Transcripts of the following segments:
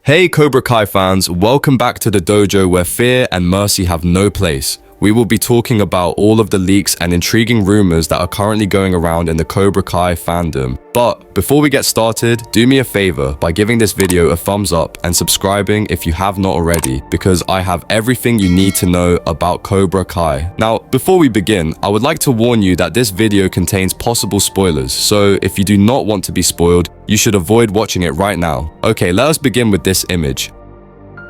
Hey Cobra Kai fans, welcome back to the dojo where fear and mercy have no place. We will be talking about all of the leaks and intriguing rumors that are currently going around in the Cobra Kai fandom. But before we get started, do me a favor by giving this video a thumbs up and subscribing if you have not already, because I have everything you need to know about Cobra Kai. Now, before we begin, I would like to warn you that this video contains possible spoilers, so if you do not want to be spoiled, you should avoid watching it right now. Okay, let us begin with this image.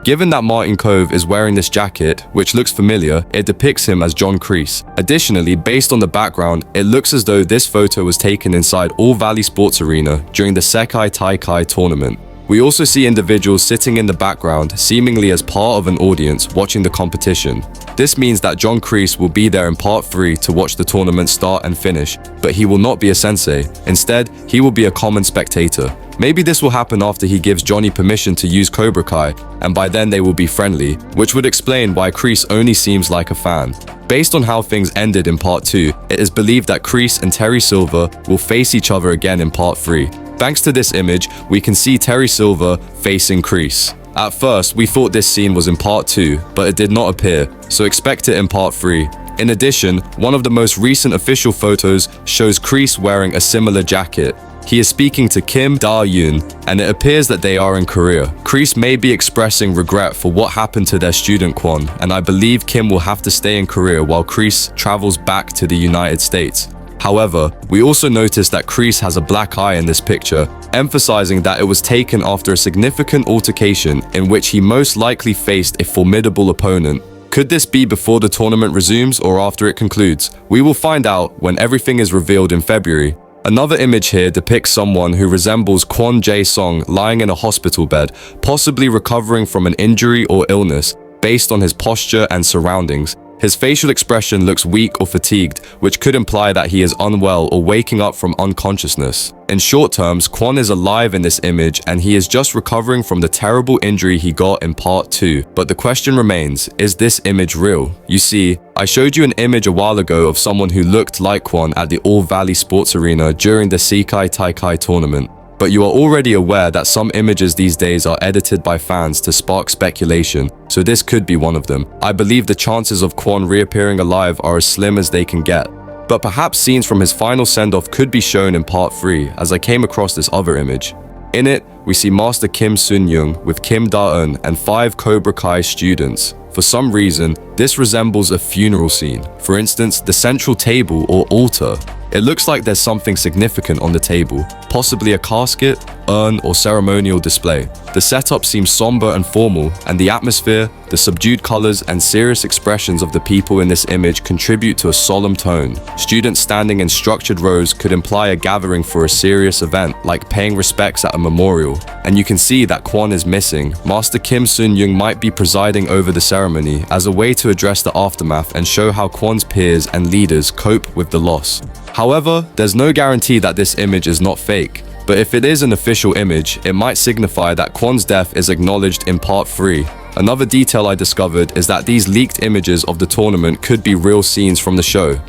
Given that Martin Kove is wearing this jacket, which looks familiar, it depicts him as John Kreese. Additionally, based on the background, it looks as though this photo was taken inside All Valley Sports Arena during the Sekai Taikai tournament. We also see individuals sitting in the background, seemingly as part of an audience watching the competition. This means that John Kreese will be there in part 3 to watch the tournament start and finish, but he will not be a sensei. Instead, he will be a common spectator. Maybe this will happen after he gives Johnny permission to use Cobra Kai, and by then they will be friendly, which would explain why Kreese only seems like a fan. Based on how things ended in part 2, it is believed that Kreese and Terry Silver will face each other again in part 3. Thanks to this image, we can see Terry Silver facing Kreese. At first, we thought this scene was in part 2, but it did not appear, so expect it in part 3. In addition, one of the most recent official photos shows Kreese wearing a similar jacket. He is speaking to Kim Da-yoon, and it appears that they are in Korea. Kreese may be expressing regret for what happened to their student Kwon, and I believe Kim will have to stay in Korea while Kreese travels back to the United States. However, we also noticed that Kreese has a black eye in this picture, emphasizing that it was taken after a significant altercation in which he most likely faced a formidable opponent. Could this be before the tournament resumes or after it concludes? We will find out when everything is revealed in February. Another image here depicts someone who resembles Kwon Jae-sung lying in a hospital bed, possibly recovering from an injury or illness, based on his posture and surroundings. His facial expression looks weak or fatigued, which could imply that he is unwell or waking up from unconsciousness. In short terms, Kwon is alive in this image and he is just recovering from the terrible injury he got in part 2. But the question remains, is this image real? You see, I showed you an image a while ago of someone who looked like Kwon at the All Valley Sports Arena during the Sekai Taikai tournament. But you are already aware that some images these days are edited by fans to spark speculation, so this could be one of them. I believe the chances of Kwon reappearing alive are as slim as they can get. But perhaps scenes from his final send-off could be shown in part 3, as I came across this other image. In it, we see Master Kim Sun-young with Kim Da-eun and 5 Cobra Kai students. For some reason, this resembles a funeral scene. For instance, the central table or altar. It looks like there's something significant on the table, possibly a casket, urn, or ceremonial display. The setup seems somber and formal, and the atmosphere, the subdued colors, and serious expressions of the people in this image contribute to a solemn tone. Students standing in structured rows could imply a gathering for a serious event, like paying respects at a memorial. And you can see that Kwon is missing. Master Kim Sun-young might be presiding over the ceremony as a way to address the aftermath and show how Kwon's peers and leaders cope with the loss. However, there's no guarantee that this image is not fake, but if it is an official image, it might signify that Kwon's death is acknowledged in part 3. Another detail I discovered is that these leaked images of the tournament could be real scenes from the show.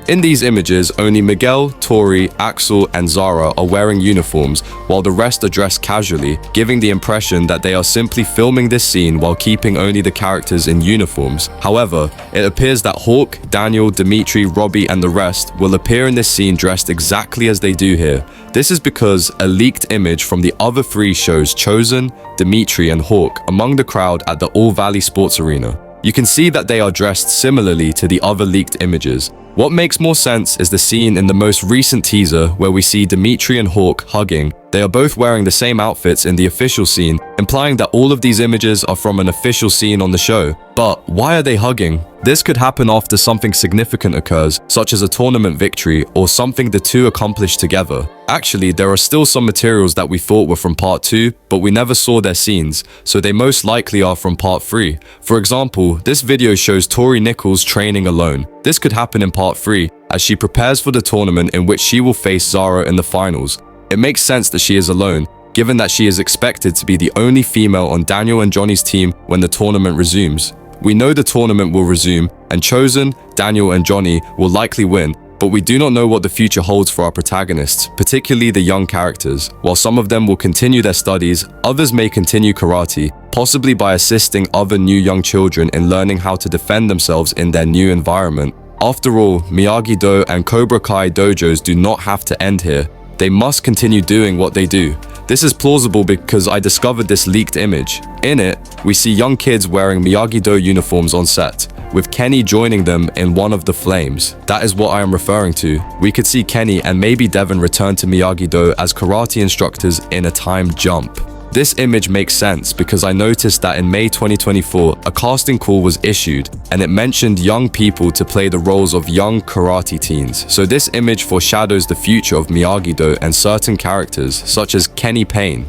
In these images, only Miguel, Tori, Axel, and Zara are wearing uniforms, while the rest are dressed casually, giving the impression that they are simply filming this scene while keeping only the characters in uniforms. However, it appears that Hawk, Daniel, Dimitri, Robbie, and the rest will appear in this scene dressed exactly as they do here. This is because a leaked image from the other 3 shows Chosen, Dimitri, and Hawk among the crowd at the All Valley Sports Arena. You can see that they are dressed similarly to the other leaked images. What makes more sense is the scene in the most recent teaser where we see Dimitri and Hawk hugging. They are both wearing the same outfits in the official scene, implying that all of these images are from an official scene on the show. But why are they hugging? This could happen after something significant occurs, such as a tournament victory or something the two accomplish together. Actually, there are still some materials that we thought were from part 2, but we never saw their scenes, so they most likely are from part 3. For example, this video shows Tori Nichols training alone. This could happen in part 3, as she prepares for the tournament in which she will face Zara in the finals. It makes sense that she is alone, given that she is expected to be the only female on Daniel and Johnny's team when the tournament resumes. We know the tournament will resume, and Chosen, Daniel, and Johnny will likely win, But we do not know what the future holds for our protagonists, particularly the young characters. While some of them will continue their studies, others may continue karate, possibly by assisting other new young children in learning how to defend themselves in their new environment. After all, Miyagi-Do and Cobra Kai dojos do not have to end here. They must continue doing what they do. This is plausible because I discovered this leaked image. In it, we see young kids wearing Miyagi-Do uniforms on set, with Kenny joining them in one of the flames. That is what I am referring to. We could see Kenny and maybe Devon return to Miyagi-Do as karate instructors in a time jump. This image makes sense because I noticed that in May 2024, a casting call was issued and it mentioned young people to play the roles of young karate teens. So this image foreshadows the future of Miyagi-Do and certain characters such as Kenny Payne.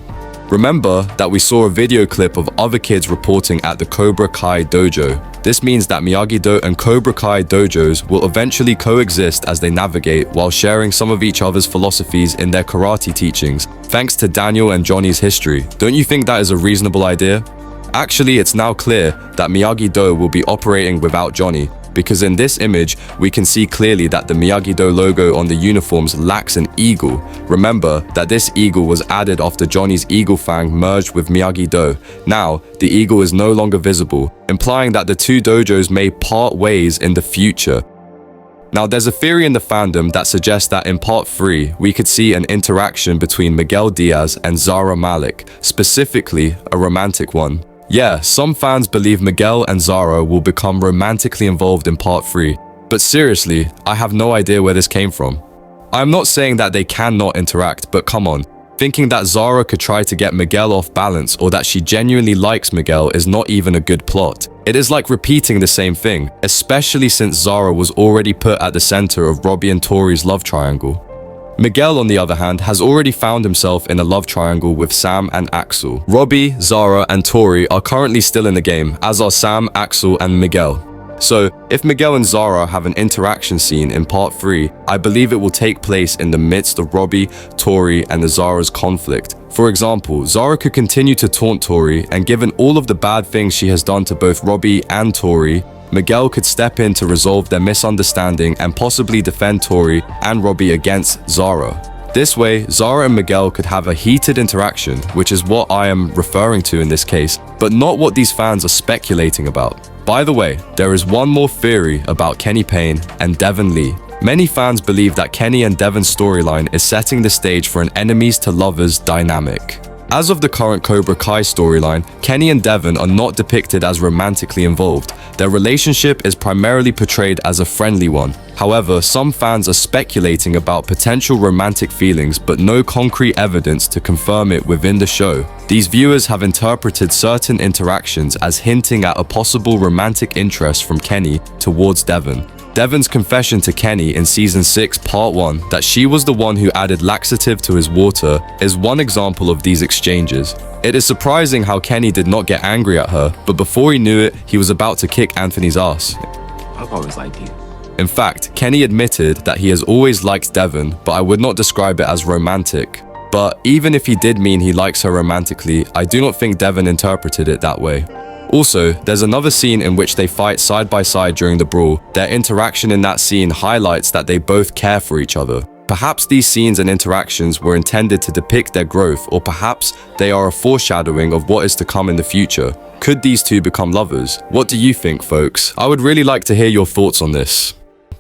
Remember that we saw a video clip of other kids reporting at the Cobra Kai dojo. This means that Miyagi-Do and Cobra Kai dojos will eventually coexist as they navigate while sharing some of each other's philosophies in their karate teachings, thanks to Daniel and Johnny's history. Don't you think that is a reasonable idea? Actually, it's now clear that Miyagi-Do will be operating without Johnny, because in this image, we can see clearly that the Miyagi-Do logo on the uniforms lacks an eagle. Remember that this eagle was added after Johnny's eagle fang merged with Miyagi-Do. Now, the eagle is no longer visible, implying that the two dojos may part ways in the future. Now, there's a theory in the fandom that suggests that in part 3, we could see an interaction between Miguel Diaz and Zara Malik, specifically a romantic one. Yeah, some fans believe Miguel and Zara will become romantically involved in part 3, but seriously, I have no idea where this came from. I'm not saying that they cannot interact, but come on, thinking that Zara could try to get Miguel off balance or that she genuinely likes Miguel is not even a good plot. It is like repeating the same thing, especially since Zara was already put at the center of Robbie and Tori's love triangle. Miguel, on the other hand, has already found himself in a love triangle with Sam and Axel. Robbie, Zara, and Tori are currently still in the game, as are Sam, Axel, and Miguel. So, if Miguel and Zara have an interaction scene in part 3, I believe it will take place in the midst of Robbie, Tori, and the Zara's conflict. For example, Zara could continue to taunt Tori, and given all of the bad things she has done to both Robbie and Tori, Miguel could step in to resolve their misunderstanding and possibly defend Tori and Robbie against Zara. This way, Zara and Miguel could have a heated interaction, which is what I am referring to in this case, but not what these fans are speculating about. By the way, there is one more theory about Kenny Payne and Devon Lee. Many fans believe that Kenny and Devon's storyline is setting the stage for an enemies to lovers dynamic. As of the current Cobra Kai storyline, Kenny and Devon are not depicted as romantically involved. Their relationship is primarily portrayed as a friendly one. However, some fans are speculating about potential romantic feelings but no concrete evidence to confirm it within the show. These viewers have interpreted certain interactions as hinting at a possible romantic interest from Kenny towards Devon. Devon's confession to Kenny in Season 6, Part 1, that she was the one who added laxative to his water, is one example of these exchanges. It is surprising how Kenny did not get angry at her, but before he knew it, he was about to kick Anthony's ass. I've always liked you. In fact, Kenny admitted that he has always liked Devon, but I would not describe it as romantic. But even if he did mean he likes her romantically, I do not think Devon interpreted it that way. Also, there's another scene in which they fight side by side during the brawl. Their interaction in that scene highlights that they both care for each other. Perhaps these scenes and interactions were intended to depict their growth, or perhaps they are a foreshadowing of what is to come in the future. Could these two become lovers? What do you think, folks? I would really like to hear your thoughts on this.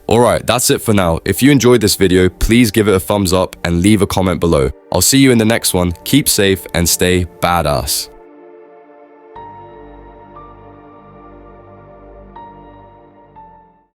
Alright, that's it for now. If you enjoyed this video, please give it a thumbs up and leave a comment below. I'll see you in the next one. Keep safe and stay badass.